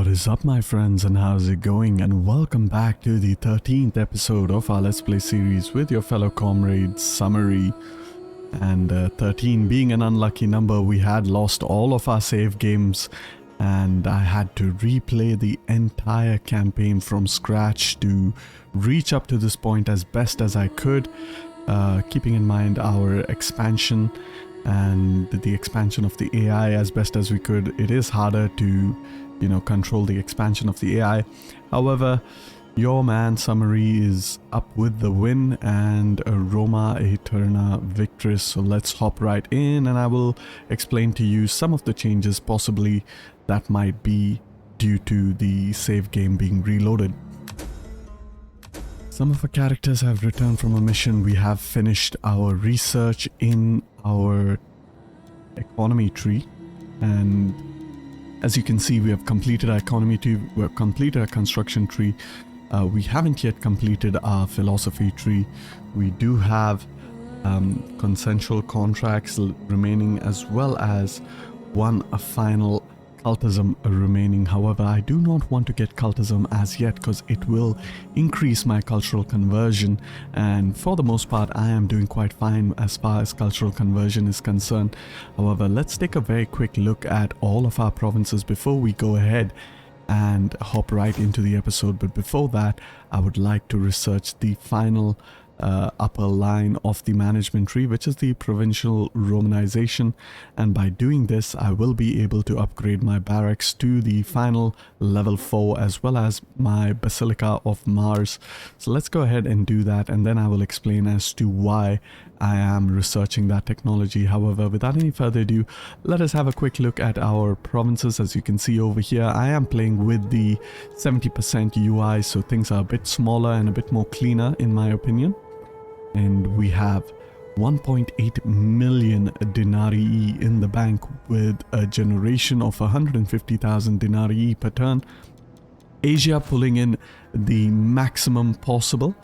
What is up, my friends, and how's it going? And welcome back to the 13th episode of our Let's Play series with your fellow comrade Summary. And 13 being an unlucky number, we had lost all of our save games and I had to replay the entire campaign from scratch to reach up to this point as best as I could, keeping in mind our expansion and the expansion of the AI as best as we could. It is harder to control the expansion of the AI. However, your man Summary is up with the win and Roma Eterna victorious. So let's hop right in and I will explain to you some of the changes possibly that might be due to the save game being reloaded. Some of our characters have returned from a mission. We have finished our research in our economy tree, and as you can see, we have completed our economy tree, we have completed our construction tree. We haven't yet completed our philosophy tree. We do have consensual contracts remaining, as well as one final cultism remaining. However, I do not want to get cultism as yet because it will increase my cultural conversion, and for the most part I am doing quite fine as far as cultural conversion is concerned. However, let's take a very quick look at all of our provinces before we go ahead and hop right into the episode. But before that, I would like to research the final upper line of the management tree, which is the provincial Romanization, and by doing this I will be able to upgrade my barracks to the final level 4 as well as my Basilica of Mars. So let's go ahead and do that, and then I will explain as to why I am researching that technology. However, without any further ado, let us have a quick look at our provinces. As you can see over here, I am playing with the 70% UI, so things are a bit smaller and a bit more cleaner in my opinion. And we have 1.8 million denarii in the bank with a generation of 150,000 denarii per turn. Asia pulling in the maximum possible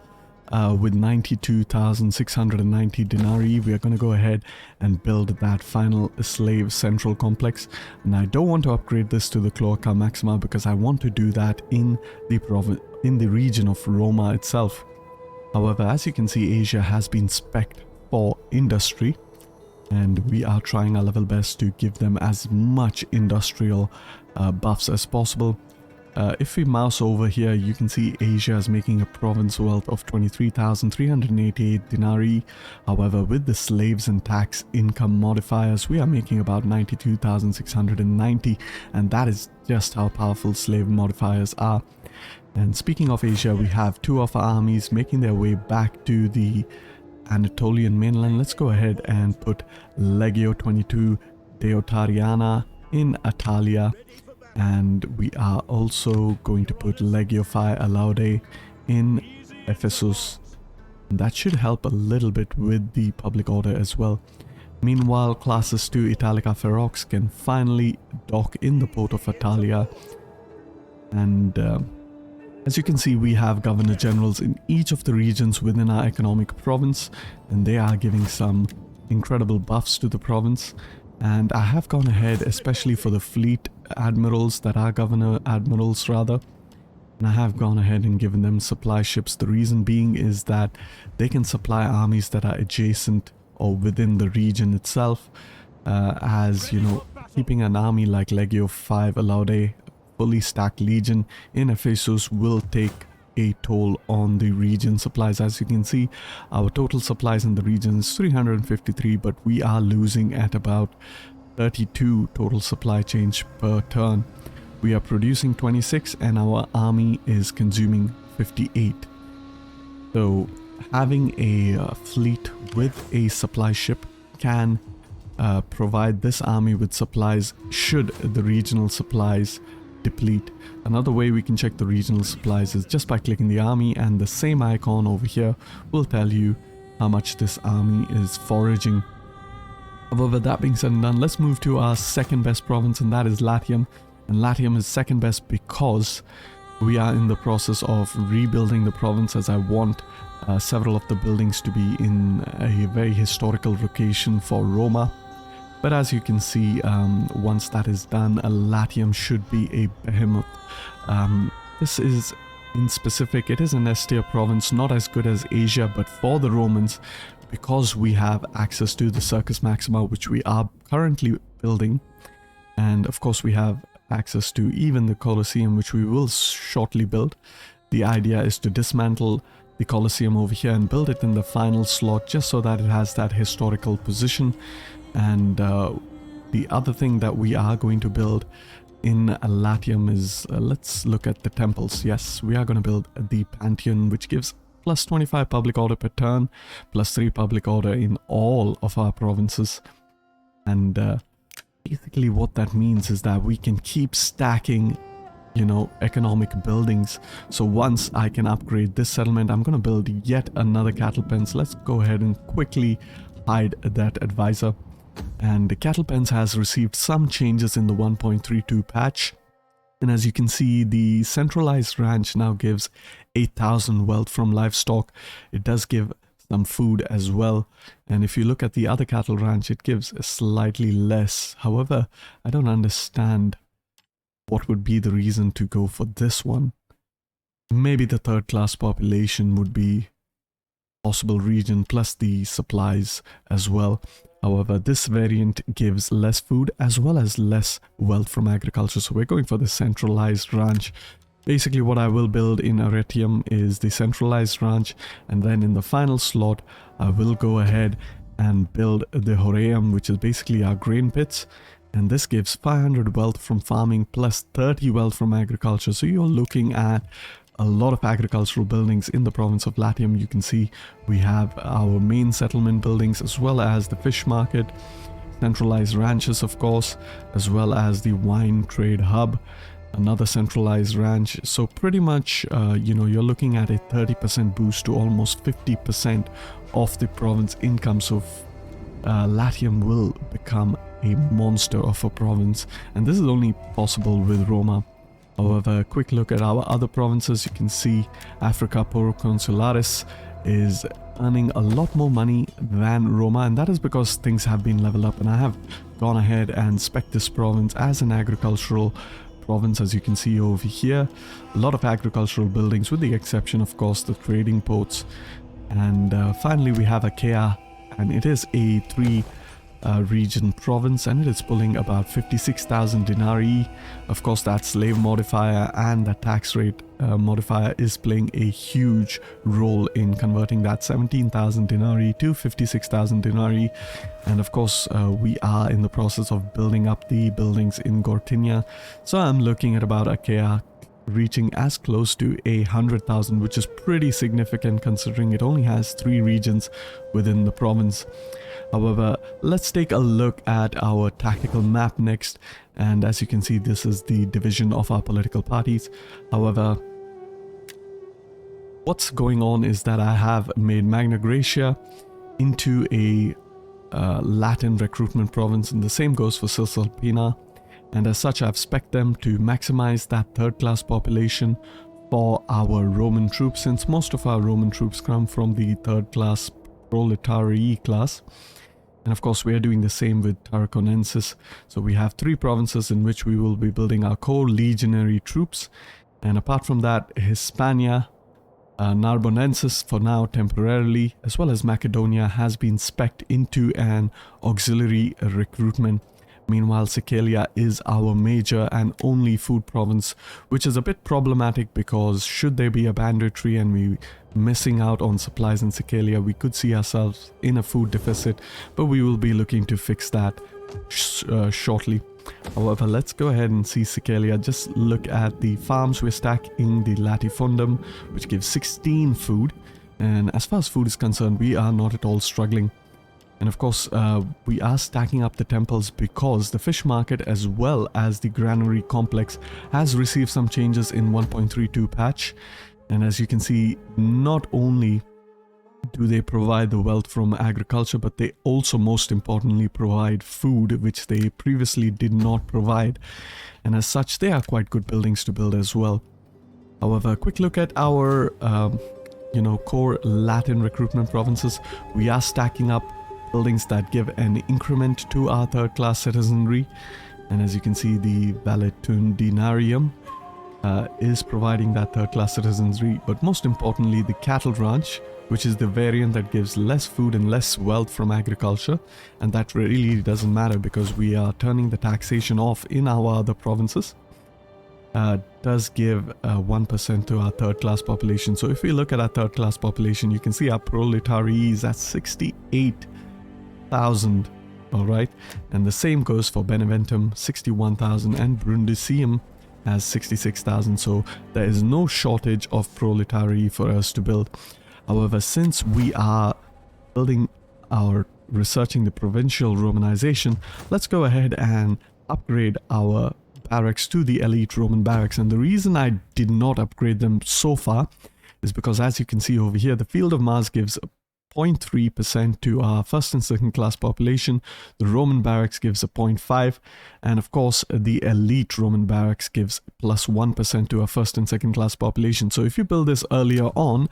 with 92,690 denarii. We are going to go ahead and build that final slave central complex, and I don't want to upgrade this to the Cloaca Maxima because I want to do that in the region of Roma itself. However, as you can see, Asia has been spec'd for industry, and we are trying our level best to give them as much industrial buffs as possible. If we mouse over here, you can see Asia is making a province wealth of 23,388 denarii. However, with the slaves and tax income modifiers, we are making about 92,690, and that is just how powerful slave modifiers are. And speaking of Asia, we have two of our armies making their way back to the Anatolian mainland. Let's go ahead and put Legio 22 Deotariana in Italia, and we are also going to put Legio 5 Alaude in Ephesus. And that should help a little bit with the public order as well. Meanwhile, classes 2 Italica Ferox can finally dock in the port of Italia, and as you can see, we have governor generals in each of the regions within our economic province, and they are giving some incredible buffs to the province. And I have gone ahead, especially for the fleet admirals that are governor admirals rather, and I have gone ahead and given them supply ships. The reason being is that they can supply armies that are adjacent or within the region itself, as you know, keeping an army like Legio 5 Alaude, fully stacked legion in Ephesus, will take a toll on the region supplies. As you can see, our total supplies in the region is 353, but we are losing at about 32 total supply change per turn. We are producing 26 and our army is consuming 58. So having a fleet with a supply ship can provide this army with supplies should the regional supplies deplete. Another way we can check the regional supplies is just by clicking the army, and the same icon over here will tell you how much this army is foraging. However, that being said and done, let's move to our second best province, and that is Latium. And Latium is second best because we are in the process of rebuilding the province, as I want several of the buildings to be in a very historical location for Roma. But as you can see, once that is done, Latium should be a behemoth. This is in specific, it is an S-tier province, not as good as Asia, but for the Romans, because we have access to the Circus Maxima, which we are currently building, and of course we have access to even the Colosseum, which we will shortly build. The idea is to dismantle the Colosseum over here and build it in the final slot, just so that it has that historical position. And the other thing that we are going to build in Latium is, let's look at the temples. Yes, we are going to build the Pantheon, which gives plus 25 public order per turn, plus 3 public order in all of our provinces. And basically what that means is that we can keep stacking, you know, economic buildings. So once I can upgrade this settlement, I'm going to build yet another cattle pens. Let's go ahead and quickly hide that advisor. And the cattle pens has received some changes in the 1.32 patch. And as you can see, the centralized ranch now gives 8,000 wealth from livestock. It does give some food as well. And if you look at the other cattle ranch, it gives slightly less. However, I don't understand what would be the reason to go for this one. Maybe the third class population would be possible region, plus the supplies as well. However, this variant gives less food as well as less wealth from agriculture. So we're going for the centralized ranch. Basically what I will build in Arretium is the centralized ranch, and then in the final slot I will go ahead and build the Horeum, which is basically our grain pits. And this gives 500 wealth from farming plus 30 wealth from agriculture. So you're looking at a lot of agricultural buildings in the province of Latium. You can see we have our main settlement buildings, as well as the fish market, centralized ranches of course, as well as the wine trade hub, another centralized ranch. So pretty much you know, you're looking at a 30% boost to almost 50% of the province income. So Latium will become a monster of a province, and this is only possible with Roma. However, a quick look at our other provinces, you can see Africa Proconsularis is earning a lot more money than Roma, and that is because things have been leveled up, and I have gone ahead and spec'd this province as an agricultural province. As you can see over here, a lot of agricultural buildings, with the exception of course the trading ports. And finally we have Achaia, and it is a 3 region province, and it is pulling about 56,000 denarii. Of course, that slave modifier and the tax rate modifier is playing a huge role in converting that 17,000 denarii to 56,000 denarii. And of course, we are in the process of building up the buildings in Gortynia. So I'm looking at about Achaia reaching as close to 100,000, which is pretty significant considering it only has 3 regions within the province. However, let's take a look at our tactical map next, and as you can see, this is the division of our political parties. However, what's going on is that I have made Magna Graecia into a Latin recruitment province, and the same goes for Cisalpina. And as such, I've spec'd them to maximize that third class population for our Roman troops, since most of our Roman troops come from the third class proletariat class. And of course, we are doing the same with Tarraconensis. So we have 3 provinces in which we will be building our core legionary troops. And apart from that, Hispania, Narbonensis for now temporarily, as well as Macedonia, has been spec'd into an auxiliary recruitment. Meanwhile, Sicilia is our major and only food province, which is a bit problematic because should there be a banditry and we missing out on supplies in Sicilia, we could see ourselves in a food deficit, but we will be looking to fix that shortly. However, let's go ahead and see Sicilia. Just look at the farms we're stacking, the Latifundum, which gives 16 food, and as far as food is concerned, we are not at all struggling. And of course, we are stacking up the temples because the fish market as well as the granary complex has received some changes in 1.32 patch. And as you can see, not only do they provide the wealth from agriculture, but they also most importantly provide food, which they previously did not provide. And as such, they are quite good buildings to build as well. However, a quick look at our core Latin recruitment provinces. We are stacking up buildings that give an increment to our third-class citizenry. And as you can see, the Valetudinarium is providing that third-class citizenry. But most importantly, the cattle ranch, which is the variant that gives less food and less wealth from agriculture. And that really doesn't matter because we are turning the taxation off in our other provinces. Does give 1% to our third-class population. So if we look at our third-class population, you can see our proletariat is at 68,000. Alright, and the same goes for Beneventum, 61,000, and Brundisium has 66,000. So there is no shortage of proletariat for us to build. However, since we are researching the provincial Romanization, let's go ahead and upgrade our barracks to the elite Roman barracks. And the reason I did not upgrade them so far is because, as you can see over here, the Field of Mars gives 0.3% to our first and second class population. The Roman barracks gives a 0.5%, and of course the elite Roman barracks gives plus 1% to our first and second class population. So if you build this earlier on,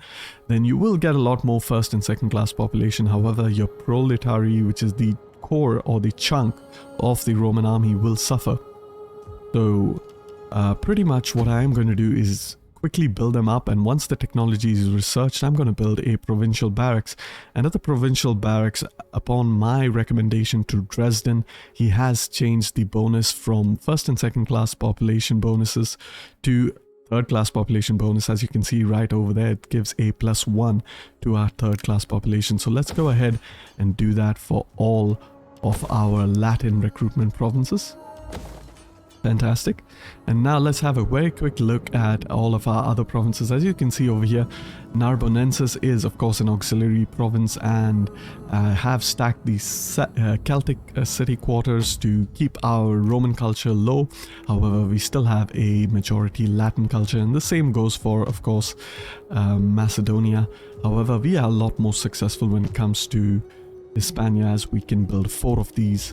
then you will get a lot more first and second class population. However, your proletariat, which is the core or the chunk of the Roman army, will suffer. So pretty much what I am going to do is quickly build them up, and once the technology is researched, I'm going to build a provincial barracks. And at the provincial barracks, upon my recommendation to Dresden, he has changed the bonus from first and second class population bonuses to third class population bonus. As you can see right over there, it gives a +1 to our third class population. So let's go ahead and do that for all of our Latin recruitment provinces. Fantastic. And now let's have a very quick look at all of our other provinces. As you can see over here, Narbonensis is of course an auxiliary province, and have stacked the Celtic city quarters to keep our Roman culture low. However, we still have a majority Latin culture, and the same goes for, of course, Macedonia. However, we are a lot more successful when it comes to Hispania, as we can build 4 of these.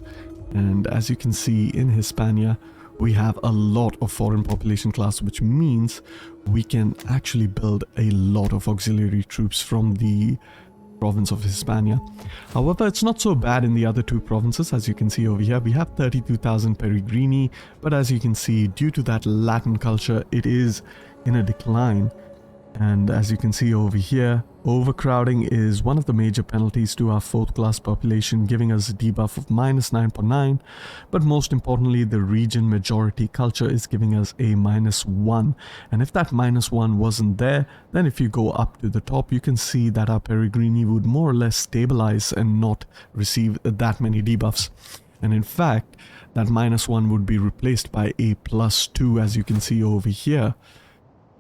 And as you can see in Hispania, we have a lot of foreign population class, which means we can actually build a lot of auxiliary troops from the province of Hispania. However, it's not so bad in the other 2 provinces. As you can see over here, we have 32,000 Peregrini, but as you can see, due to that Latin culture, it is in a decline. And as you can see over here, overcrowding is one of the major penalties to our 4th class population, giving us a debuff of -9.9. But most importantly, the region majority culture is giving us a -1. And if that -1 wasn't there, then if you go up to the top, you can see that our Peregrini would more or less stabilize and not receive that many debuffs. And in fact, that -1 would be replaced by a +2, as you can see over here.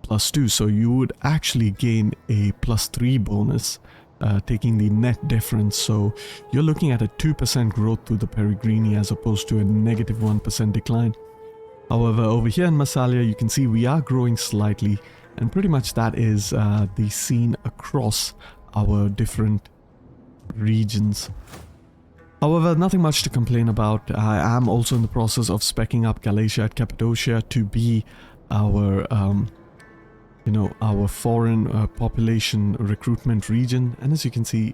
+2, so you would actually gain a +3 bonus, taking the net difference. So you're looking at a 2% growth to the Peregrini as opposed to a -1% decline. However, over here in Massalia, you can see we are growing slightly, and pretty much that is the scene across our different regions. However, nothing much to complain about. I am also in the process of speccing up Galatia and Cappadocia to be our our foreign population recruitment region. And as you can see,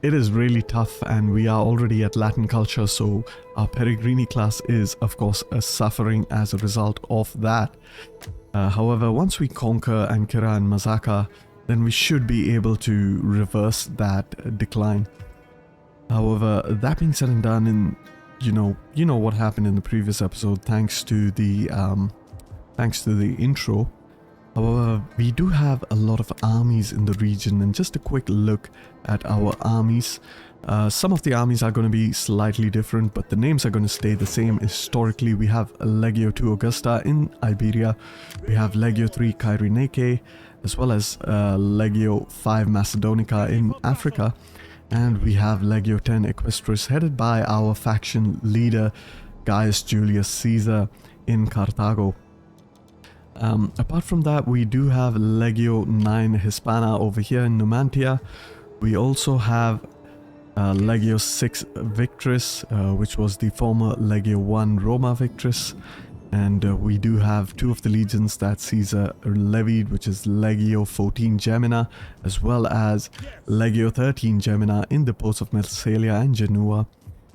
it is really tough, and we are already at Latin culture, so our Peregrini class is of course suffering as a result of that. However, once we conquer Ankara and Mazaka, then we should be able to reverse that decline. However, that being said and done, and you know what happened in the previous episode, thanks to the intro. However, we do have a lot of armies in the region, and just a quick look at our armies. Some of the armies are going to be slightly different, but the names are going to stay the same. Historically, we have Legio II Augusta in Iberia, we have Legio III Cyrenaicae, as well as Legio V Macedonica in Africa, and we have Legio X Equestris, headed by our faction leader Gaius Julius Caesar in Carthago. Apart from that, we do have Legio IX Hispana over here in Numantia. We also have Legio VI Victrix, which was the former Legio I Roma Victrix. And we do have 2 of the legions that Caesar levied, which is Legio 14 Gemina, as well as Legio 13 Gemina in the ports of Massalia and Genoa.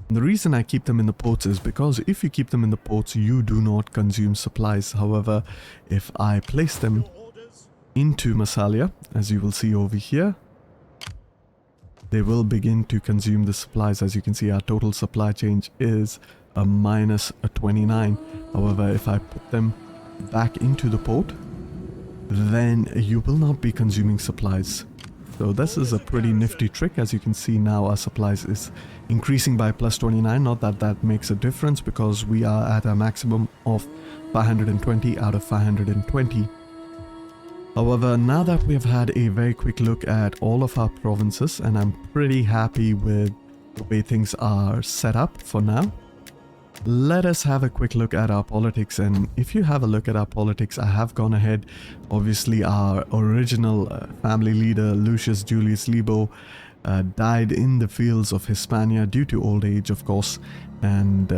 And the reason I keep them in the ports is because if you keep them in the ports, you do not consume supplies. However, if I place them into Massalia, as you will see over here, they will begin to consume the supplies. As you can see, our total supply change is a minus a 29. However, if I put them back into the port, then you will not be consuming supplies. So this is a pretty nifty trick. As you can see now, our supplies is increasing by plus 29. Not that that makes a difference because we are at a maximum of 520 out of 520. However, now that we have had a very quick look at all of our provinces, and I'm pretty happy with the way things are set up for now, let us have a quick look at our politics. And if you have a look at our politics, I have gone ahead. Obviously, our original family leader, Lucius Julius Libo, died in the fields of Hispania due to old age, of course, and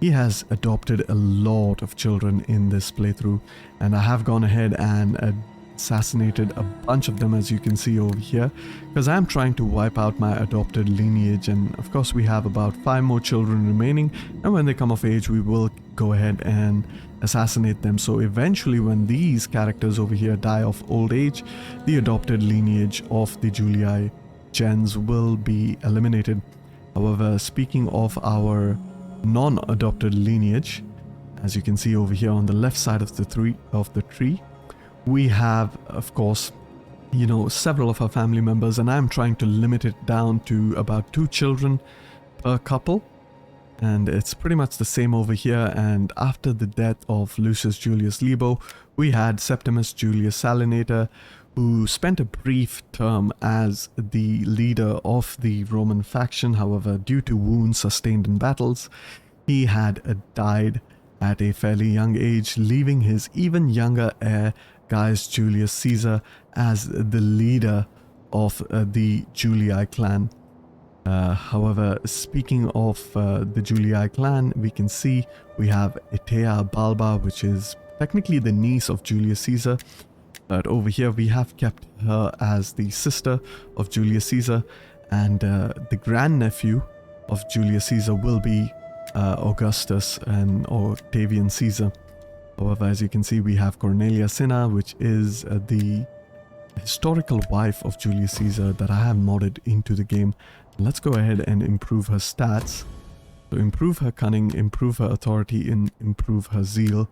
he has adopted a lot of children in this playthrough, and I have gone ahead and assassinated a bunch of them, as you can see over here, because I'm trying to wipe out my adopted lineage. And of course we have about 5 more children remaining, and when they come of age we will go ahead and assassinate them. So eventually, when these characters over here die of old age, the adopted lineage of the Julii gens will be eliminated. However, speaking of our non-adopted lineage, as you can see over here on the left side of the tree, we have, of course, you know, several of our family members, and I'm trying to limit it down to about 2 children per couple, and it's pretty much the same over here. And after the death of Lucius Julius Libo, we had Septimus Julius Salinator, who spent a brief term as the leader of the Roman faction. However, due to wounds sustained in battles, he had died at a fairly young age, leaving his even younger heir, Gaius Julius Caesar, as the leader of the Julii clan. However, speaking of the Julii clan, we can see we have Aetia Balba, which is technically the niece of Julius Caesar, but over here we have kept her as the sister of Julius Caesar, and the grandnephew of Julius Caesar will be Augustus and Octavian Caesar. However, as you can see, we have Cornelia Cinna, which is the historical wife of Julius Caesar that I have modded into the game. Let's go ahead and improve her stats. So improve her cunning, improve her authority, and improve her zeal.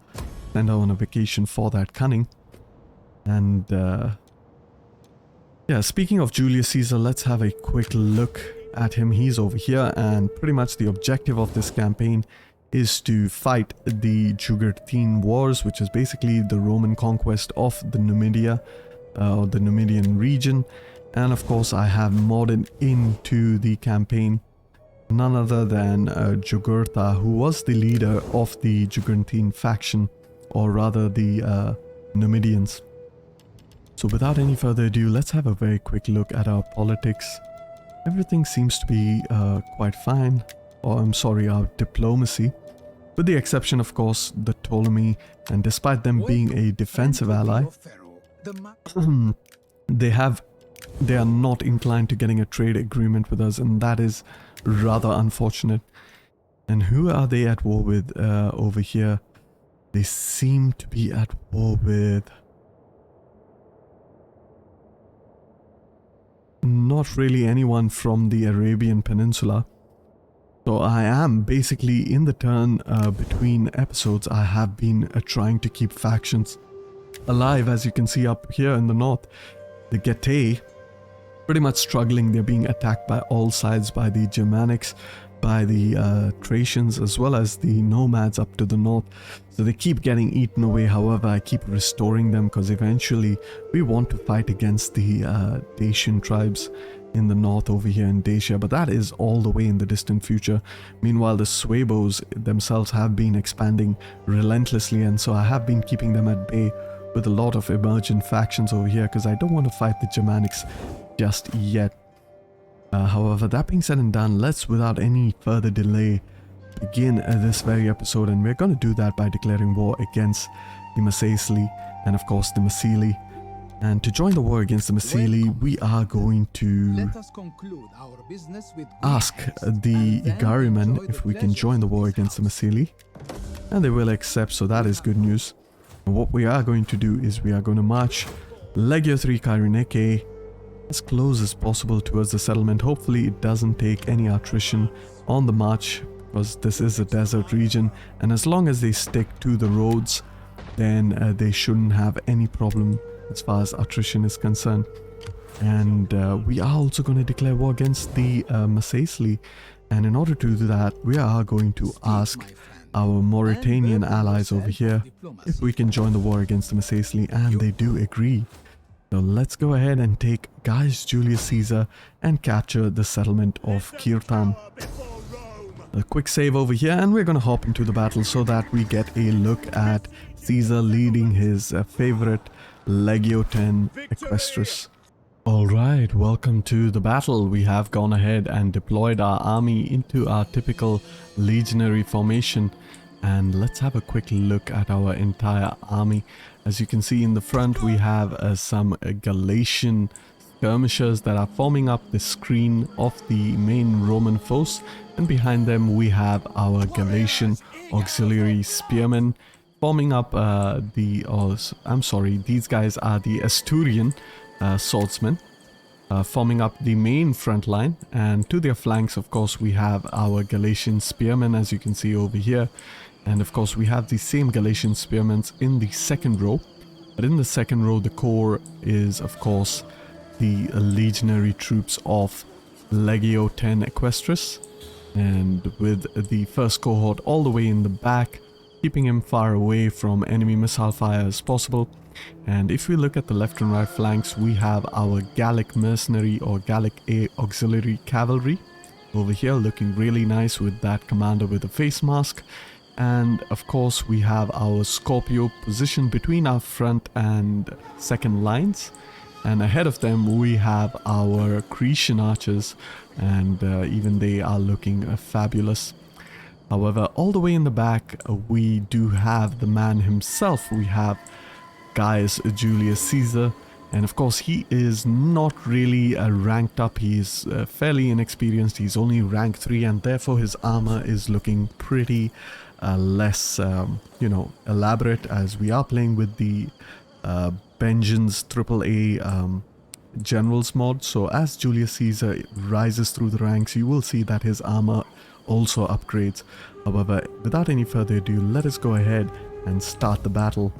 Send her on a vacation for that cunning. And yeah, speaking of Julius Caesar, let's have a quick look at him. He's over here, and pretty much the objective of this campaign is to fight the Jurgurthine Wars, which is basically the Roman conquest of the Numidia, or the Numidian region. And of course, I have modded into the campaign none other than Jugurtha, who was the leader of the Jurgurthine faction, or rather the Numidians. So without any further ado, let's have a very quick look at our politics. Everything seems to be quite fine, or I'm sorry, our diplomacy, with the exception, of course, the Ptolemy, and despite them being a defensive ally, they are not inclined to getting a trade agreement with us, and that is rather unfortunate. And who are they at war with over here? They seem to be at war with not really anyone from the Arabian Peninsula. So I am basically, in the turn between episodes, I have been trying to keep factions alive. As you can see up here in the north, the Getae pretty much struggling. They're being attacked by all sides, by the Germanics, by the Thracians, as well as the nomads up to the north. So they keep getting eaten away. However, I keep restoring them because eventually we want to fight against the Dacian tribes in the north over here in Dacia, but that is all the way in the distant future. Meanwhile, the Suebos themselves have been expanding relentlessly, and so I have been keeping them at bay with a lot of emergent factions over here because I don't want to fight the Germanics just yet. However, that being said and done, let's, without any further delay, begin this very episode, and we're going to do that by declaring war against the Masaesli and of course the Masili. And to join the war against the Masili, we are going to ask the Igarimen if we can join the war against the Masili, and they will accept, so that is good news. And what we are going to do is we are going to march Legio 3 Kyreneke as close as possible towards the settlement. Hopefully it doesn't take any attrition on the march, because this is a desert region, and as long as they stick to the roads, then they shouldn't have any problem as far as attrition is concerned. And we are also going to declare war against the Masaesli, and in order to do that, we are going to ask our Mauritanian allies over here if we can join the war against the Masaesli, and they do agree. So let's go ahead and take Gaius Julius Caesar and capture the settlement of Kirtan. A quick save over here, and we're going to hop into the battle so that we get a look at Caesar leading his favorite Legio 10 Equestris. Alright, welcome to the battle. We have gone ahead and deployed our army into our typical legionary formation, and let's have a quick look at our entire army. As you can see in the front, we have some Galatian skirmishers that are forming up the screen of the main Roman force, and behind them we have our Galatian auxiliary spearmen forming up these guys are the Asturian swordsmen, forming up the main front line, and to their flanks of course we have our Galatian spearmen, as you can see over here. And of course we have the same Galatian spearmen in the second row, but in the second row the core is of course the legionary troops of Legio 10 Equestris, and with the first cohort all the way in the back, keeping him far away from enemy missile fire as possible. And if we look at the left and right flanks, we have our Gallic mercenary or Gallic auxiliary cavalry over here, looking really nice with that commander with a face mask. And of course we have our Scorpio positioned between our front and second lines, and ahead of them we have our Cretan archers, and even they are looking fabulous. However, all the way in the back we do have the man himself. We have Gaius Julius Caesar, and of course he is not really ranked up. He is fairly inexperienced. He's only rank 3, and therefore his armor is looking pretty less elaborate, as we are playing with the Benjen's AAA Generals mod. So as Julius Caesar rises through the ranks, you will see that his armor also upgrades. However, without any further ado, let us go ahead and start the battle.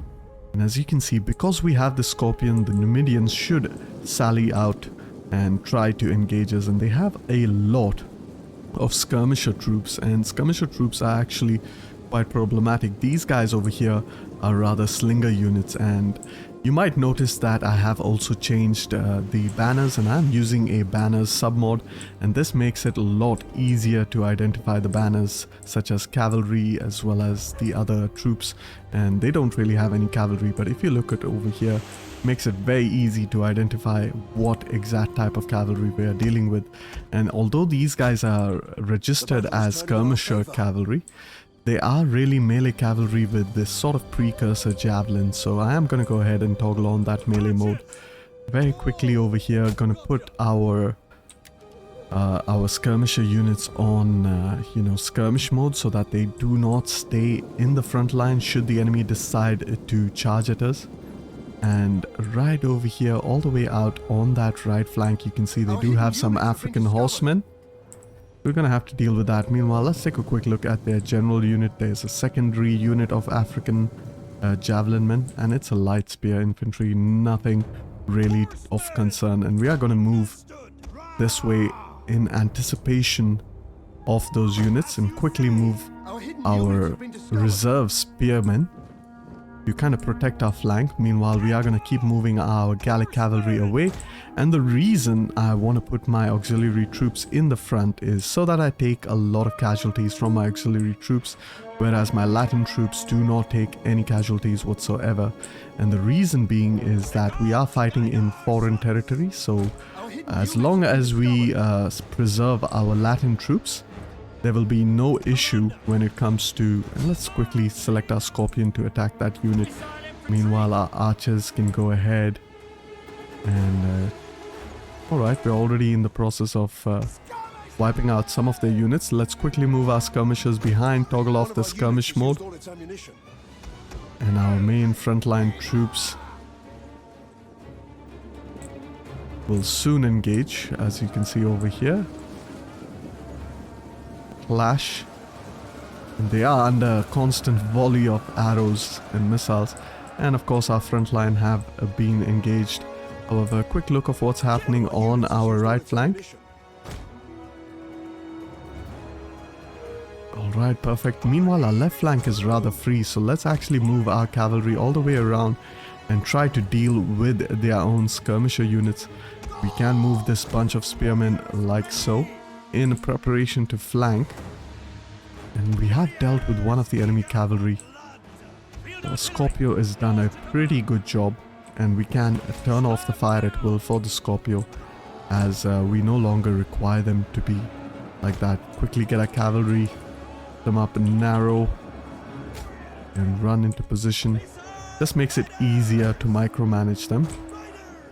And as you can see, because we have the Scorpion, the Numidians should sally out and try to engage us, and they have a lot of skirmisher troops, and skirmisher troops are actually quite problematic. These guys over here are rather slinger units, and you might notice that I have also changed the banners, and I'm using a banners submod, and this makes it a lot easier to identify the banners such as cavalry as well as the other troops. And they don't really have any cavalry, but if you look at over here, it makes it very easy to identify what exact type of cavalry we are dealing with. And although these guys are registered as skirmisher cavalry, they are really melee cavalry with this sort of precursor javelin, so I am going to go ahead and toggle on that melee mode. Very quickly over here, going to put our skirmisher units on skirmish mode, so that they do not stay in the front line should the enemy decide to charge at us. And right over here, all the way out on that right flank, you can see they do have some African horsemen. We're gonna have to deal with that. Meanwhile, let's take a quick look at their general unit. There's a secondary unit of African javelin men, and it's a light spear infantry, nothing really of concern. And we are gonna move this way in anticipation of those units and quickly move our reserve spearmen to kind of protect our flank. Meanwhile, we are going to keep moving our Gallic cavalry away, and the reason I want to put my auxiliary troops in the front is so that I take a lot of casualties from my auxiliary troops, whereas my Latin troops do not take any casualties whatsoever. And the reason being is that we are fighting in foreign territory, so as long as we preserve our Latin troops, there will be no issue when it comes to... And let's quickly select our Scorpion to attack that unit. Meanwhile, our archers can go ahead and... Alright, we're already in the process of wiping out some of their units. Let's quickly move our skirmishers behind, toggle off the skirmish mode. And our main frontline troops will soon engage, as you can see over here. Clash. And they are under a constant volley of arrows and missiles. And of course our front line have been engaged. However, a quick look of what's happening on our right flank. Alright, perfect. Meanwhile, our left flank is rather free, so let's actually move our cavalry all the way around and try to deal with their own skirmisher units. We can move this bunch of spearmen like so, in preparation to flank. And we have dealt with one of the enemy cavalry. Scorpio has done a pretty good job, and we can turn off the fire at will for the Scorpio, as we no longer require them to be like that. Quickly get our cavalry, them up narrow, and run into position. This makes it easier to micromanage them.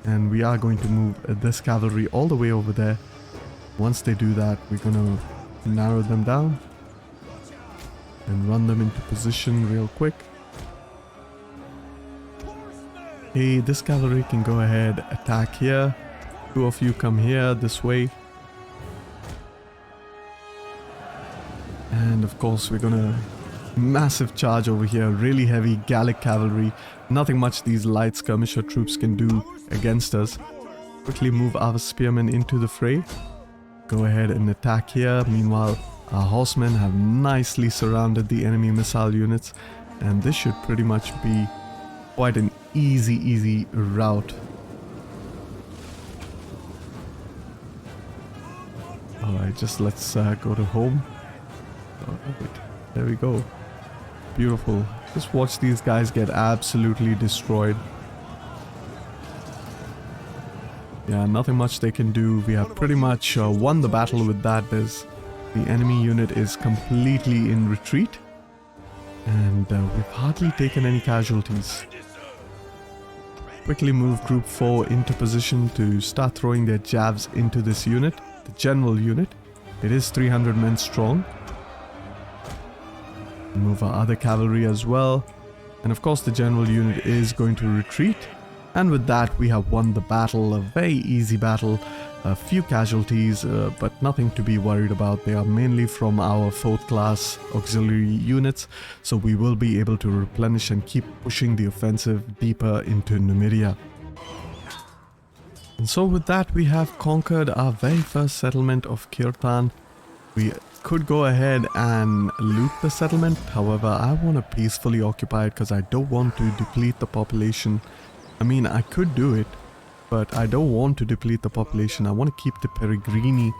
And we are going to move this cavalry all the way over there. Once they do that, we're going to narrow them down and run them into position real quick. Hey, this cavalry can go ahead, attack here. Two of you come here, this way. And of course, we're gonna massive charge over here. Really heavy Gallic cavalry. Nothing much these light skirmisher troops can do against us. Quickly move our spearmen into the fray. Go ahead and attack here. Meanwhile, our horsemen have nicely surrounded the enemy missile units. And this should pretty much be quite an easy route. Alright, just let's go to home. Alright, there we go. Beautiful. Just watch these guys get absolutely destroyed. Yeah, nothing much they can do. We have pretty much won the battle with that. The enemy unit is completely in retreat. And we've hardly taken any casualties. Quickly move Group 4 into position to start throwing their jabs into this unit, the general unit. It is 300 men strong. Move our other cavalry as well. And of course the general unit is going to retreat. And with that we have won the battle, a very easy battle. A few casualties, but nothing to be worried about. They are mainly from our 4th class auxiliary units, so we will be able to replenish and keep pushing the offensive deeper into Numidia. And so with that we have conquered our very first settlement of Kirtan. We could go ahead and loot the settlement, however I want to peacefully occupy it because I don't want to deplete the population. I mean, I could do it, but I don't want to deplete the population. I want to keep the Peregrini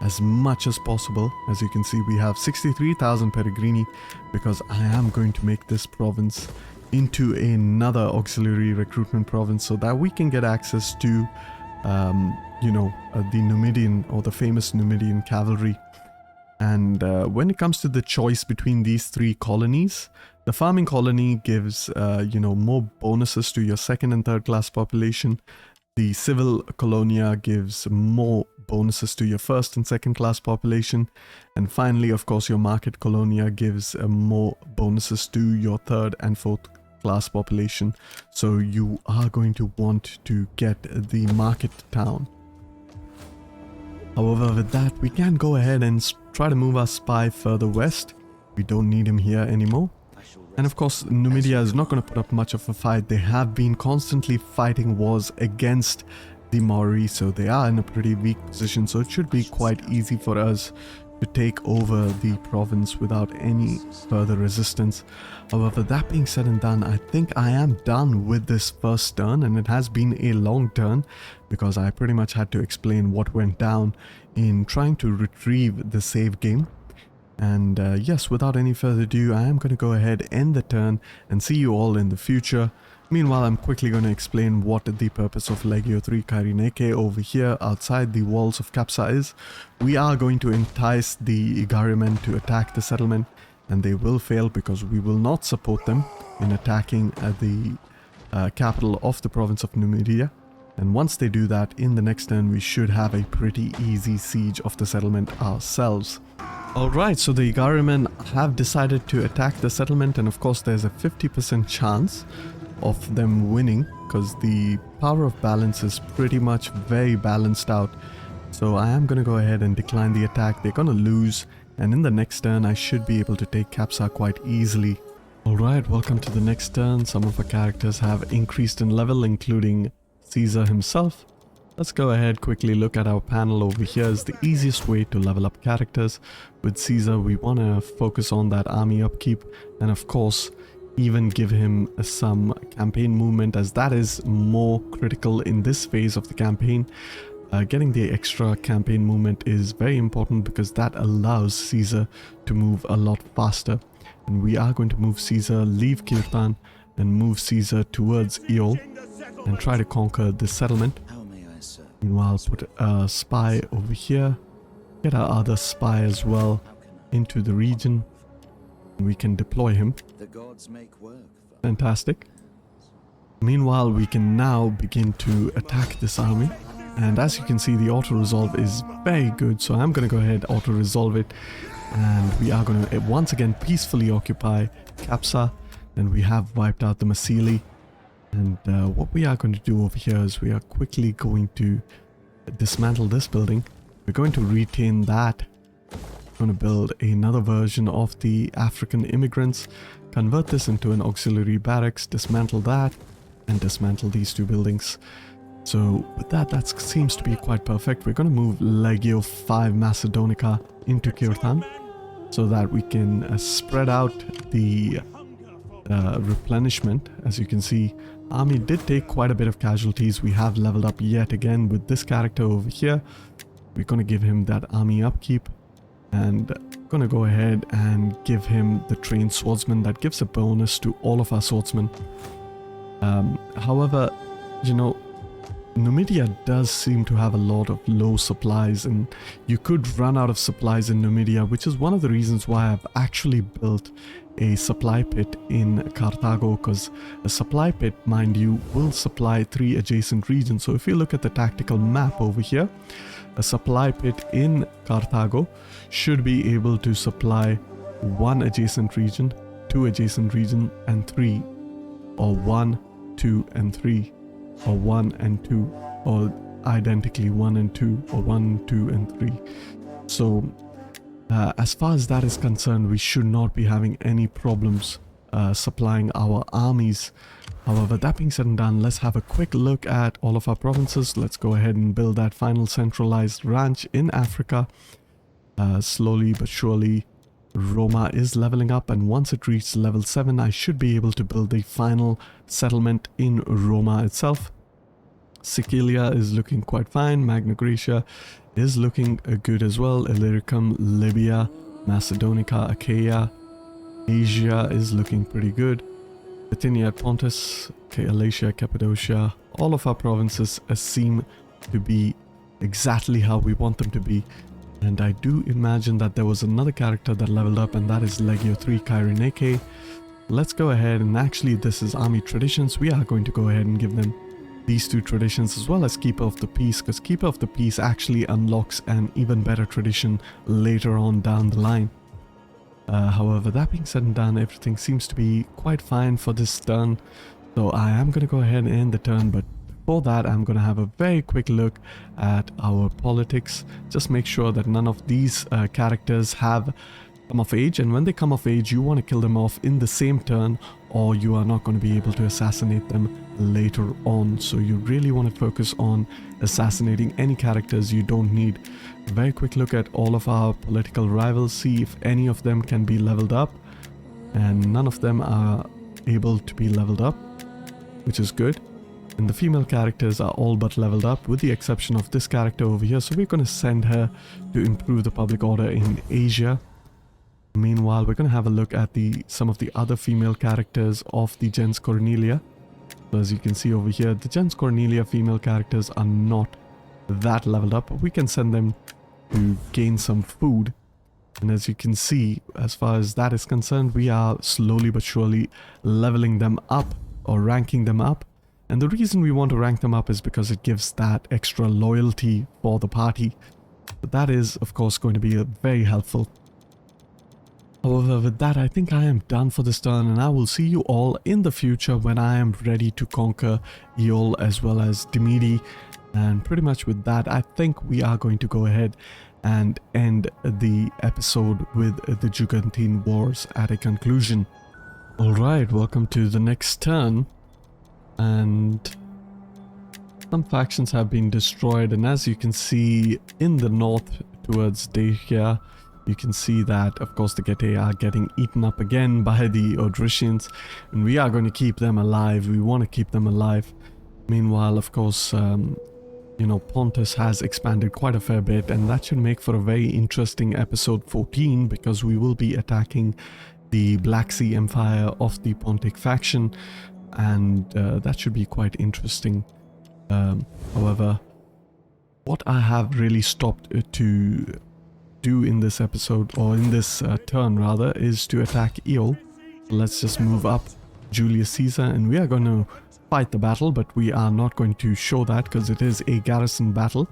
as much as possible. As you can see, we have 63,000 Peregrini because I am going to make this province into another auxiliary recruitment province so that we can get access to, the Numidian or the famous Numidian cavalry. And when it comes to the choice between these 3 colonies, the farming colony gives, more bonuses to your 2nd and 3rd class population. The civil colonia gives more bonuses to your 1st and 2nd class population. And finally, of course, your market colonia gives more bonuses to your 3rd and 4th class population. So you are going to want to get the market town. However, with that, we can go ahead and try to move our spy further west. We don't need him here anymore. And of course, Numidia is not going to put up much of a fight. They have been constantly fighting wars against the Maori, so they are in a pretty weak position. So it should be quite easy for us to take over the province without any further resistance. However, that being said and done, I think I am done with this first turn, and it has been a long turn because I pretty much had to explain what went down in trying to retrieve the save game. And yes, without any further ado, I am going to go ahead, end the turn, and see you all in the future. Meanwhile, I'm quickly going to explain what the purpose of Legio 3 Kyrenike over here outside the walls of Capsa is. We are going to entice the Igarimen to attack the settlement, and they will fail because we will not support them in attacking the capital of the province of Numidia. And once they do that, in the next turn we should have a pretty easy siege of the settlement ourselves. Alright, so the Igarimen have decided to attack the settlement, and of course there's a 50% chance of them winning because the power of balance is pretty much very balanced out. So I am going to go ahead and decline the attack. They're going to lose, and in the next turn I should be able to take Capsa quite easily. Alright, welcome to the next turn. Some of our characters have increased in level, including Caesar himself. Let's go ahead, quickly look at our panel over here. Is the easiest way to level up characters. With Caesar, we want to focus on that army upkeep, and of course even give him some campaign movement, as that is more critical in this phase of the campaign. Getting the extra campaign movement is very important because that allows Caesar to move a lot faster. And we are going to move Caesar, leave Kirtan, and move Caesar towards Eol and try to conquer this settlement. Meanwhile, put a spy over here, get our other spy as well into the region. We can deploy him. The gods make work. Fantastic. Meanwhile, we can now begin to attack this army. And as you can see, the auto-resolve is very good. So I'm going to go ahead, auto-resolve it. And we are going to once again peacefully occupy Capsa. And we have wiped out the Massili. And what we are going to do over here is we are quickly going to dismantle this building. We're going to retain that. Going to build another version of the African immigrants, convert this into an auxiliary barracks, dismantle that, and dismantle these two buildings. So with that seems to be quite perfect. We're going to move Legio 5 Macedonica into Kirtan so that we can spread out the replenishment. As you can see, army did take quite a bit of casualties. We have leveled up yet again with this character over here. We're going to give him that army upkeep. And gonna go ahead and give him the trained swordsman. That gives a bonus to all of our swordsmen. However, you know, Numidia does seem to have a lot of low supplies, and you could run out of supplies in Numidia, which is one of the reasons why I've actually built a supply pit in Carthago, because a supply pit, mind you, will supply 3 adjacent regions. So if you look at the tactical map over here, a supply pit in Carthago should be able to supply 1 adjacent region, 2 adjacent region, and 3, or 1, 2, and 3, or 1 and 2, or identically 1 and 2, or 1, 2, and 3. So as far as that is concerned, we should not be having any problems supplying our armies. However, that being said and done, let's have a quick look at all of our provinces. Let's go ahead and build that final centralized ranch in Africa. Slowly but surely, Roma is leveling up, and once it reaches level 7, I should be able to build the final settlement in Roma itself. Sicilia is looking quite fine. Magna Graecia is looking good as well. Illyricum, Libya, Macedonica, Achaia, Asia is looking pretty good. Bithynia, Pontus, Galatia, Cappadocia, all of our provinces seem to be exactly how we want them to be. And I do imagine that there was another character that leveled up, and that is Legio 3 Kyrenike. Let's go ahead, and actually this is army traditions. We are going to go ahead and give them these 2 traditions, as well as Keeper of the Peace, because Keeper of the Peace actually unlocks an even better tradition later on down the line. However, that being said and done, everything seems to be quite fine for this turn. So I am going to go ahead and end the turn, but before that, I'm going to have a very quick look at our politics. Just make sure that none of these characters have come of age, and when they come of age, you want to kill them off in the same turn, or you are not going to be able to assassinate them later on. So you really want to focus on assassinating any characters you don't need. A very quick look at all of our political rivals, see if any of them can be leveled up, and none of them are able to be leveled up, which is good. And the female characters are all but leveled up, with the exception of this character over here. So we're going to send her to improve the public order in Asia. Meanwhile, we're going to have a look at some of the other female characters of the gens Cornelia. So as you can see over here, the Gens Cornelia female characters are not that leveled up. We can send them to gain some food. And as you can see, as far as that is concerned, we are slowly but surely leveling them up or ranking them up. And the reason we want to rank them up is because it gives that extra loyalty for the party. But that is, of course, going to be very helpful. However, with that, I think I am done for this turn, and I will see you all in the future when I am ready to conquer Eol as well as Demidi. And pretty much with that, I think we are going to go ahead and end the episode with the Jurgurthine Wars at a conclusion. Alright, welcome to the next turn. And some factions have been destroyed, and as you can see in the north towards Dacia, you can see that, of course, the Getae are getting eaten up again by the Odrysians, and we are going to keep them alive. We want to keep them alive. Meanwhile, of course, you know, Pontus has expanded quite a fair bit, and that should make for a very interesting episode 14, because we will be attacking the Black Sea Empire of the Pontic faction, and that should be quite interesting. However, what I have really stopped to do in this episode, or in this turn rather, is to attack Eol. Let's just move up Julius Caesar, and we are going to fight the battle, but we are not going to show that because it is a garrison battle.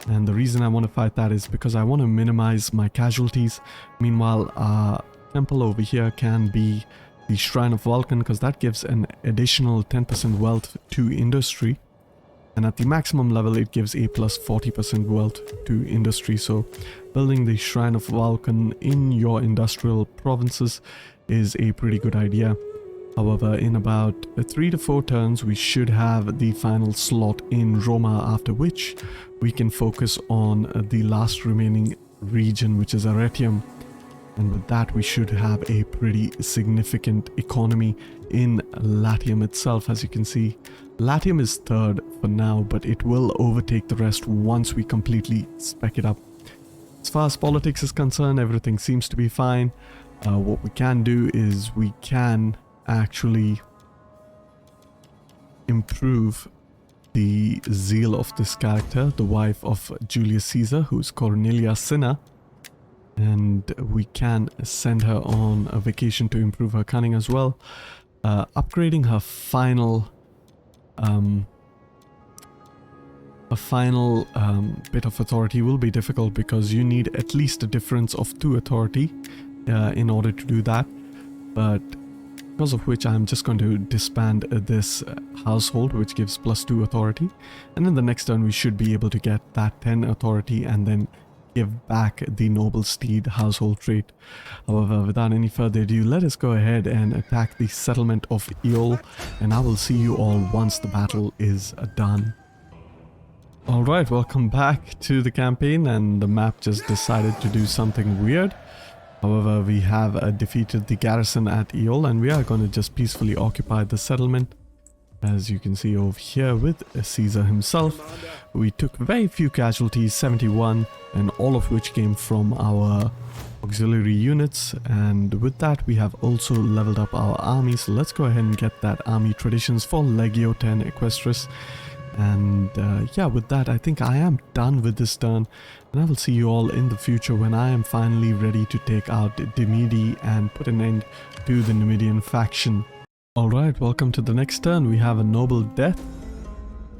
And the reason I want to fight that is because I want to minimize my casualties. Meanwhile, our temple over here can be the Shrine of Vulcan, because that gives an additional 10% wealth to industry. And at the maximum level, it gives a plus 40% wealth to industry. So building the Shrine of Vulcan in your industrial provinces is a pretty good idea. However, in about 3 to 4 turns, we should have the final slot in Roma, after which we can focus on the last remaining region, which is Latium. And with that, we should have a pretty significant economy in Latium itself. As you can see, Latium is third for now, but it will overtake the rest once we completely spec it up. As far as politics is concerned, everything seems to be fine. What we can do is we can actually improve the zeal of this character, the wife of Julius Caesar, who's Cornelia Cinna. And we can send her on a vacation to improve her cunning as well. Upgrading her final bit of authority will be difficult, because you need at least a difference of 2 authority in order to do that. But because of which I'm just going to disband this household, which gives +2 authority. And in the next turn we should be able to get that 10 authority and then give back the noble steed household trait. However, without any further ado, let us go ahead and attack the settlement of Eol, and I will see you all once the battle is done. Alright, welcome back to the campaign, and the map just decided to do something weird. However, we have defeated the garrison at Eol, and we are going to just peacefully occupy the settlement. As you can see over here with Caesar himself, we took very few casualties, 71, and all of which came from our auxiliary units. And with that, we have also leveled up our army. So let's go ahead and get that army traditions for Legio 10 Equestris. And yeah, with that, I think I am done with this turn, and I will see you all in the future when I am finally ready to take out Demidi and put an end to the Numidian faction. Alright, welcome to the next turn. We have a noble death,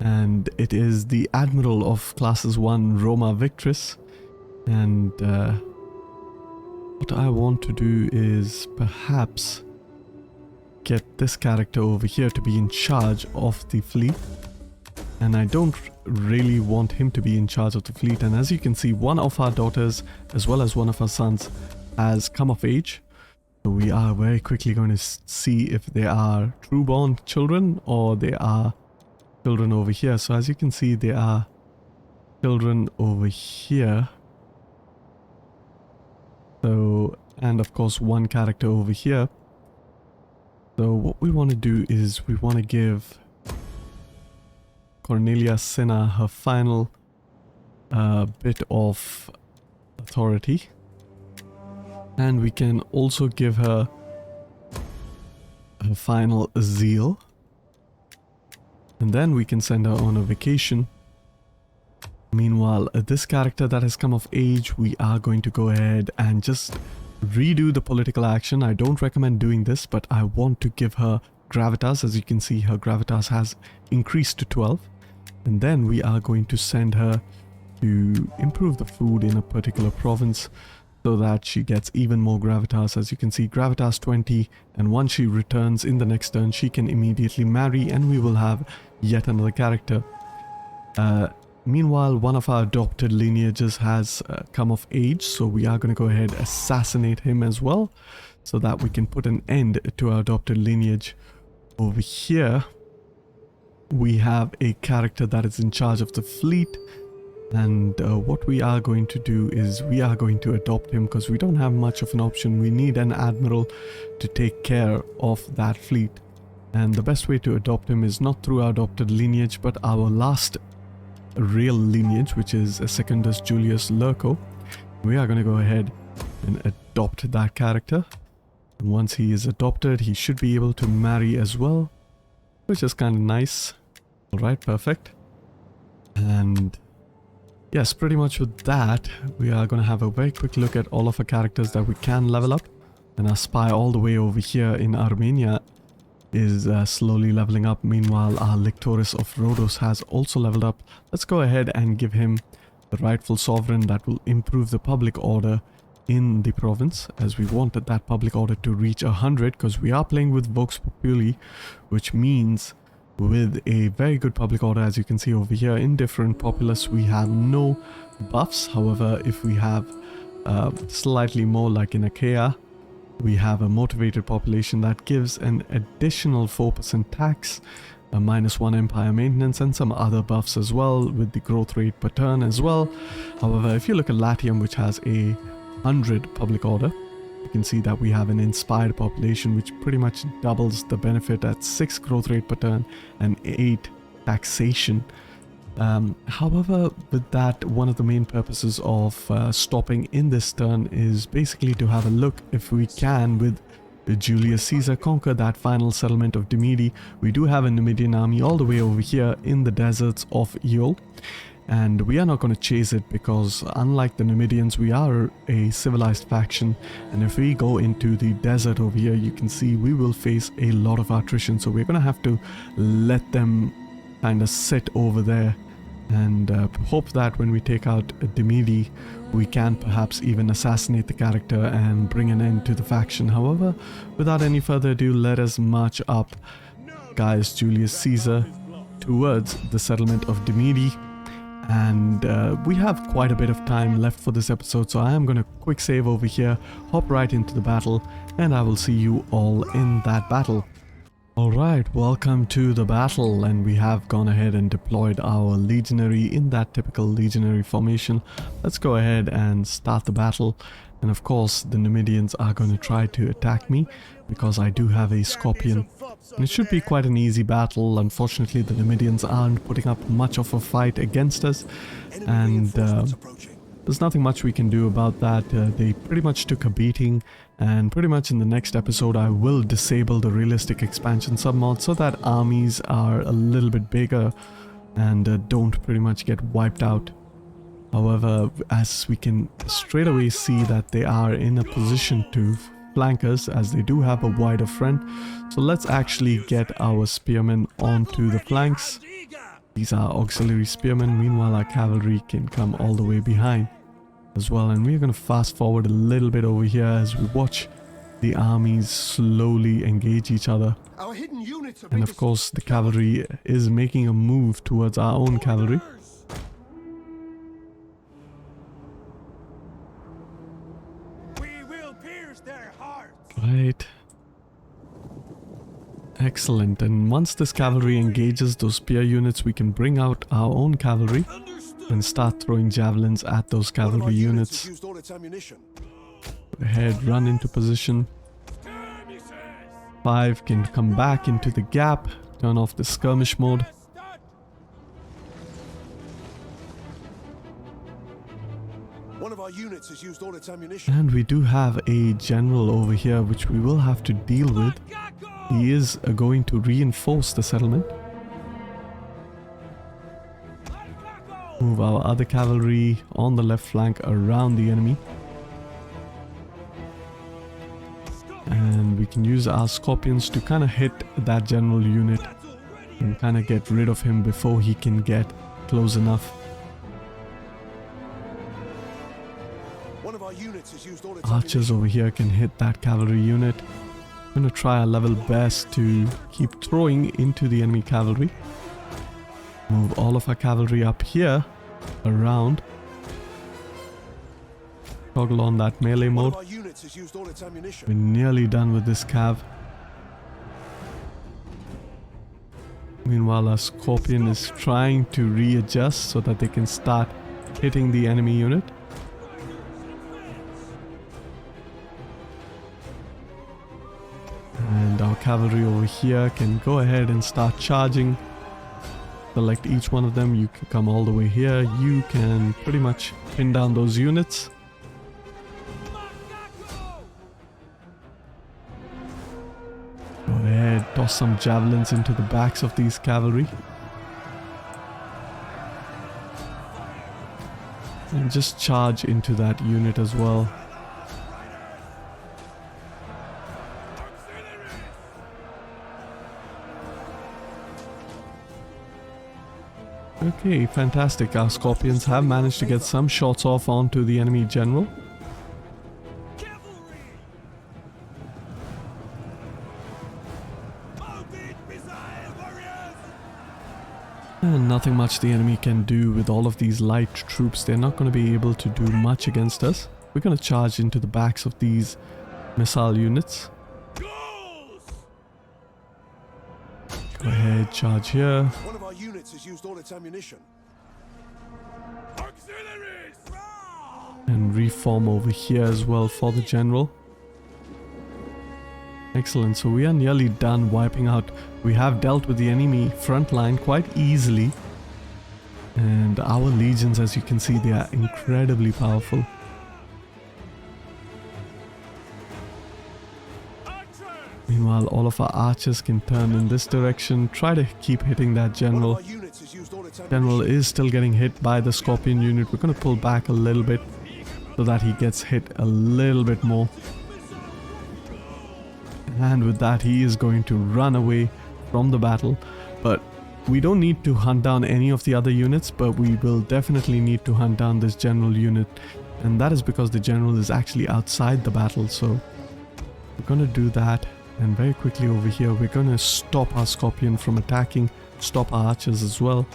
and it is the Admiral of Classes 1 Roma Victress. And what I want to do is perhaps get this character over here to be in charge of the fleet. And I don't really want him to be in charge of the fleet. And as you can see, one of our daughters as well as one of our sons has come of age. So we are very quickly going to see if they are true-born children or they are children over here. So as you can see, they are children over here. So, and of course one character over here. So what we want to do is we want to give Cornelia Cinna her final bit of authority, and we can also give her her final zeal. And then we can send her on a vacation. Meanwhile, this character that has come of age, we are going to go ahead and just redo the political action. I don't recommend doing this, but I want to give her gravitas. As you can see, her gravitas has increased to 12. And then we are going to send her to improve the food in a particular province so that she gets even more gravitas. As you can see, gravitas 20, and once she returns in the next turn, she can immediately marry and we will have yet another character. Meanwhile, one of our adopted lineages has come of age, so we are going to go ahead and assassinate him as well so that we can put an end to our adopted lineage. Over here, we have a character that is in charge of the fleet, and what we are going to do is we are going to adopt him because we don't have much of an option. We need an admiral to take care of that fleet, and the best way to adopt him is not through our adopted lineage but our last real lineage, which is Secundus Julius Lurco. We are going to go ahead and adopt that character, and once he is adopted, he should be able to marry as well, which is kind of nice. Alright, perfect. And yes, pretty much with that, we are going to have a very quick look at all of our characters that we can level up. And our spy all the way over here in Armenia is slowly leveling up. Meanwhile, our Lictoris of Rhodos has also leveled up. Let's go ahead and give him the rightful sovereign that will improve the public order in the province, as we wanted that public order to reach 100 because we are playing with Vox Populi, which means with a very good public order. As you can see over here, indifferent populace, we have no buffs. However, if we have slightly more, like in Achaia, we have a motivated population that gives an additional 4% tax, a -1 empire maintenance, and some other buffs as well with the growth rate per turn as well. However, if you look at Latium, which has a 100 public order, you can see that we have an inspired population which pretty much doubles the benefit at 6 growth rate per turn and 8 taxation. However, with that, one of the main purposes of stopping in this turn is basically to have a look if we can, with Julius Caesar, conquer that final settlement of Demidi. We do have a Numidian army all the way over here in the deserts of Eol, and we are not going to chase it because unlike the Numidians, we are a civilized faction, and if we go into the desert over here, you can see we will face a lot of attrition, so we're going to have to let them kind of sit over there and hope that when we take out Demidi, we can perhaps even assassinate the character and bring an end to the faction. However, without any further ado, let us march up, guys, Julius Caesar, towards the settlement of Demidi. And we have quite a bit of time left for this episode, so I am going to quick save over here, hop right into the battle, and I will see you all in that battle. Alright, welcome to the battle, and we have gone ahead and deployed our legionary in that typical legionary formation. Let's go ahead and start the battle, and of course the Numidians are going to try to attack me because I do have a scorpion. And it should be quite an easy battle. Unfortunately, the Numidians aren't putting up much of a fight against us, and there's nothing much we can do about that. They pretty much took a beating, and pretty much in the next episode I will disable the realistic expansion submod so that armies are a little bit bigger and don't pretty much get wiped out. However, as we can straight away see that they are in a position to flank us, as they do have a wider front, so let's actually get our spearmen onto the flanks. These are auxiliary spearmen. Meanwhile, our cavalry can come all the way behind as well, and we're going to fast forward a little bit over here as we watch the armies slowly engage each other. And of course, the cavalry is making a move towards our own cavalry. Right. Excellent. And once this cavalry engages those spear units, we can bring out our own cavalry and start throwing javelins at those cavalry units. Go ahead, run into position. 5 can come back into the gap, turn off the skirmish mode. And we do have a general over here which we will have to deal with. He is going to reinforce the settlement. Move our other cavalry on the left flank around the enemy. And we can use our scorpions to kind of hit that general unit and kind of get rid of him before he can get close enough. Archers over here can hit that cavalry unit. I'm going to try our level best to keep throwing into the enemy cavalry. Move all of our cavalry up here, around. Toggle on that melee mode. We're nearly done with this cav. Meanwhile, our scorpion is trying to readjust so that they can start hitting the enemy unit. And our cavalry over here can go ahead and start charging. Select each one of them. You can come all the way here. You can pretty much pin down those units. Go ahead, toss some javelins into the backs of these cavalry. And just charge into that unit as well. Okay, fantastic. Our scorpions have managed to get some shots off onto the enemy general. And nothing much the enemy can do with all of these light troops. They're not going to be able to do much against us. We're going to charge into the backs of these missile units. Go ahead, charge here. One of our units has used all its ammunition. Auxiliaries! And reform over here as well for the general. Excellent, so we are nearly done wiping out. We have dealt with the enemy front line quite easily. And our legions, as you can see, they are incredibly powerful. Meanwhile, all of our archers can turn in this direction. Try to keep hitting that general. General is still getting hit by the scorpion unit. We're going to pull back a little bit so that he gets hit a little bit more. And with that, he is going to run away from the battle. But we don't need to hunt down any of the other units, but we will definitely need to hunt down this general unit. And that is because the general is actually outside the battle. So we're going to do that. And very quickly over here, we're going to stop our scorpion from attacking, stop our archers as well,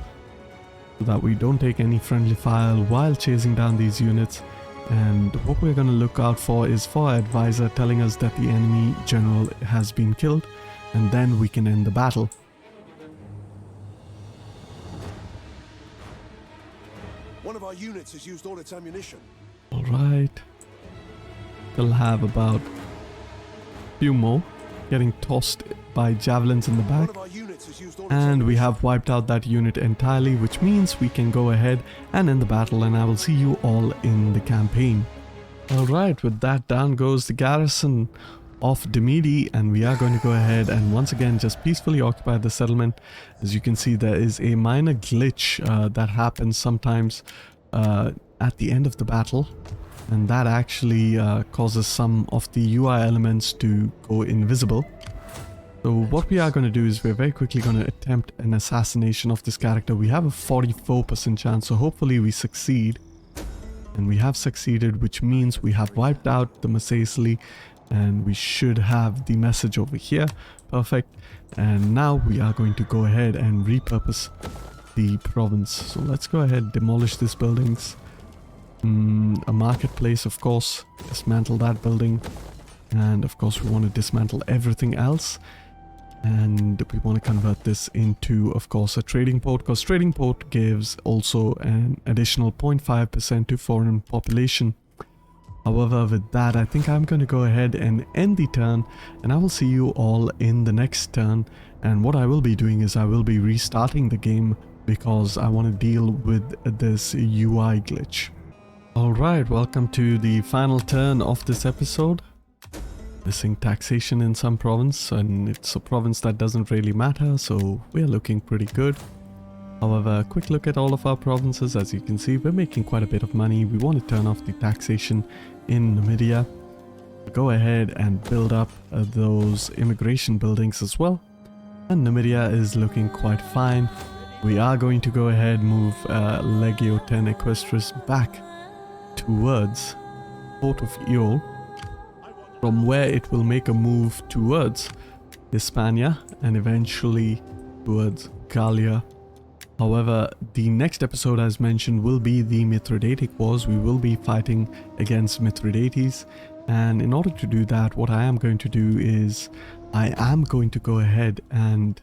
so that we don't take any friendly fire while chasing down these units. And what we're going to look out for is for our advisor telling us that the enemy general has been killed, and then we can end the battle. One of our units has used all its ammunition. Alright. They'll have about a few more getting tossed by javelins in the back. And we have wiped out that unit entirely, which means we can go ahead and end the battle, and I will see you all in the campaign. Alright, with that, down goes the garrison of Demidi, and we are going to go ahead and once again just peacefully occupy the settlement. As you can see, there is a minor glitch that happens sometimes at the end of the battle, and that actually causes some of the UI elements to go invisible. So what we are going to do is we're very quickly going to attempt an assassination of this character. We have a 44% chance, so hopefully we succeed. And we have succeeded, which means we have wiped out the Masaisli, and we should have the message over here. Perfect. And now we are going to go ahead and repurpose the province. So let's go ahead, demolish these buildings. A marketplace, of course, dismantle that building. And of course we want to dismantle everything else. And we want to convert this into, of course, a trading port, because trading port gives also an additional 0.5% to foreign population. However, with that, I think I'm going to go ahead and end the turn, and I will see you all in the next turn. And what I will be doing is I will be restarting the game because I want to deal with this UI glitch. Alright, welcome to the final turn of this episode. Missing taxation in some province, and it's a province that doesn't really matter, so we're looking pretty good. However, a quick look at all of our provinces. As you can see, we're making quite a bit of money. We want to turn off the taxation in Numidia. Go ahead and build up those immigration buildings as well. And Numidia is looking quite fine. We are going to go ahead and move Legio 10 Equestris back towards Port of Eol, from where it will make a move towards Hispania and eventually towards Gallia. However, the next episode, as mentioned, will be the Mithridatic Wars. We will be fighting against Mithridates, and in order to do that, what I am going to do is I am going to go ahead and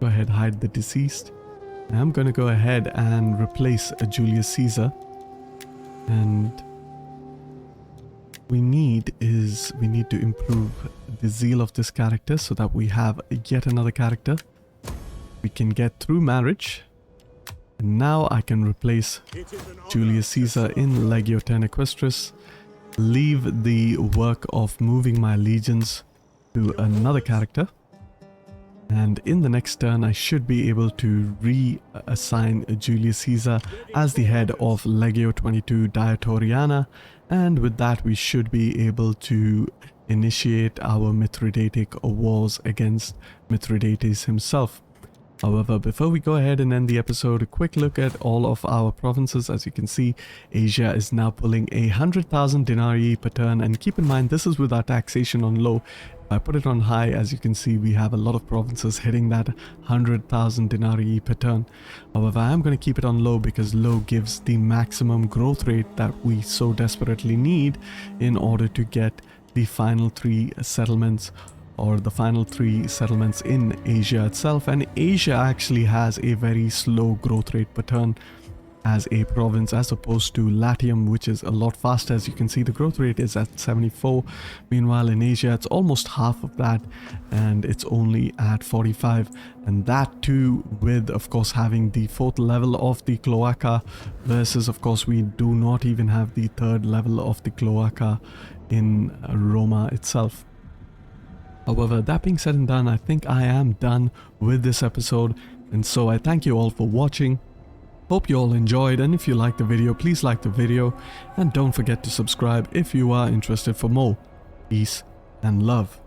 hide the deceased. I am going to go ahead and replace Julius Caesar, and we need to improve the zeal of this character so that we have yet another character we can get through marriage. And now I can replace Julius Caesar in Legio 10 Equestris, leave the work of moving my legions to another character, and in the next turn I should be able to reassign Julius Caesar as the head of Legio 22 Diatoriana, and with that we should be able to initiate our Mithridatic wars against Mithridates himself. However, before we go ahead and end the episode, a quick look at all of our provinces. As you can see, Asia is now pulling 100,000 denarii per turn, and keep in mind this is with our taxation on low. If I put it on high, as you can see, we have a lot of provinces hitting that 100,000 denarii per turn. However, I am going to keep it on low because low gives the maximum growth rate that we so desperately need in order to get the final three settlements, or the final three settlements in Asia itself. And Asia actually has a very slow growth rate per turn as a province, as opposed to Latium, which is a lot faster. As you can see, the growth rate is at 74. Meanwhile, in Asia, it's almost half of that, and it's only at 45. And that too with, of course, having the 4th level of the Cloaca, versus, of course, we do not even have the 3rd level of the Cloaca in Roma itself. However, that being said and done, I think I am done with this episode, and so I thank you all for watching. Hope you all enjoyed, and if you liked the video, please like the video, and don't forget to subscribe if you are interested for more. Peace and love.